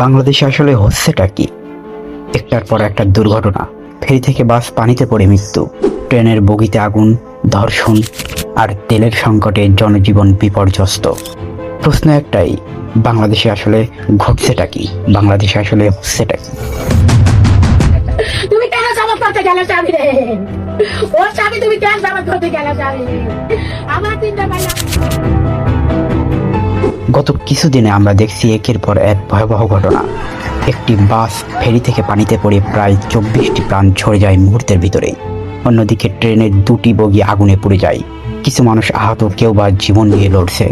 বাংলাদেশে আসলে হচ্ছেটা কি? একটার পর একটা দুর্ঘটনা, ফেরি থেকে বাস পানিতে পড়ে মৃত্যু, ট্রেনের বগিতে আগুন, ধর্ষণ আর তেলের সংকটে জনজীবন বিপর্যস্ত। প্রশ্ন একটাই, বাংলাদেশে আসলে ঘটছেটা কি? বাংলাদেশে আসলে হচ্ছেটা কি? তুমি কেন জামাত করতে গেলে স্বামী রে? ওর স্বামী তুমি কেন জামাত করতে গেলে স্বামী? আমার তিনটা ভাই। গত কিছুদিনে আমরা দেখছি একের পর এক ভয়াবহ ঘটনা। একটি বাস ফেরি থেকে পানিতে পড়ে প্রায় 24টি প্রাণ ঝরে যায় মুহূর্তের ভিতরে। অন্যদিকে ট্রেনের 2টি বগি আগুনে পুড়ে যায়, কিছু মানুষ আহত, কেউ বা জীবন নিয়ে লড়ছে।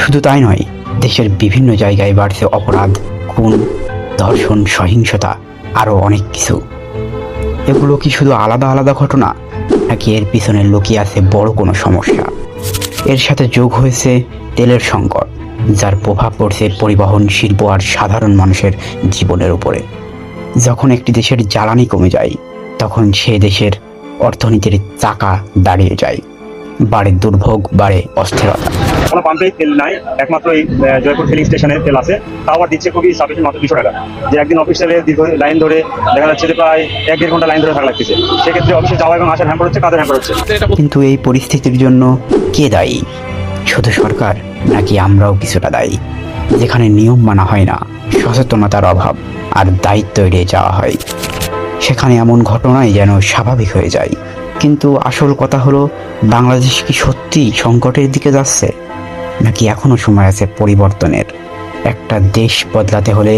শুধু তাই নয়, দেশের বিভিন্ন জায়গায় বাড়ছে অপরাধ, খুন, ধর্ষণ, সহিংসতা, আরও অনেক কিছু। এগুলো কি শুধু আলাদা আলাদা ঘটনা, নাকি এর পিছনে লুকিয়ে আছে বড় কোনো সমস্যা? এর সাথে যোগ হয়েছে তেলের সংকট, যার প্রভাব পড়ছে পরিবহন শিল্প আর সাধারণ মানুষের জীবনের উপরে। যখন একটি দেশের জ্বালানি কমে যায়, তখন সে দেশের অর্থনীতির চাকা দাঁড়িয়ে যায়, বাড়ে দুর্ভোগ, বাড়ে অস্থিরতা। কোনো পাম্পে তেল নাই, একমাত্র এই জয়পুর ফিলিং স্টেশনে তেল আছে, তাও আবার দিচ্ছে খুবই সাফিসিয়েন্ট, মাত্র 200 টাকা। যে একদিন অফিসে দীর্ঘ লাইন ধরে দেখা যাচ্ছে যে প্রায় 1-1.5 ঘন্টা লাইন ধরে থাকা লাগতেছে, সেক্ষেত্রে অফিসে যাওয়া এবং আসার হ্যাম্পার হচ্ছে, কাজের হ্যাম্পার হচ্ছে। কিন্তু এই পরিস্থিতির জন্য কে দায়ী? শুধু সরকার, নাকি আমরাও কিছুটা দায়ী? যেখানে নিয়ম মানা হয় না, সচেতনতার অভাব আর দায়িত্ব এড়িয়ে যাওয়া হয়, সেখানে এমন ঘটনাই যেন স্বাভাবিক হয়ে যায়। কিন্তু আসল কথা হলো, বাংলাদেশ কি সত্যি সংকটের দিকে যাচ্ছে, নাকি এখনো সময় আছে পরিবর্তনের? একটা দেশ বদলাতে হলে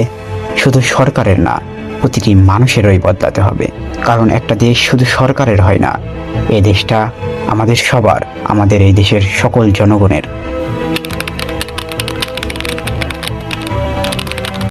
শুধু সরকারের না, প্রতিটি মানুষেরই বদলাতে হবে। কারণ একটা দেশ শুধু সরকারের হয় না, এই দেশটা আমাদের সবার, আমাদের এই দেশের সকল জনগণের।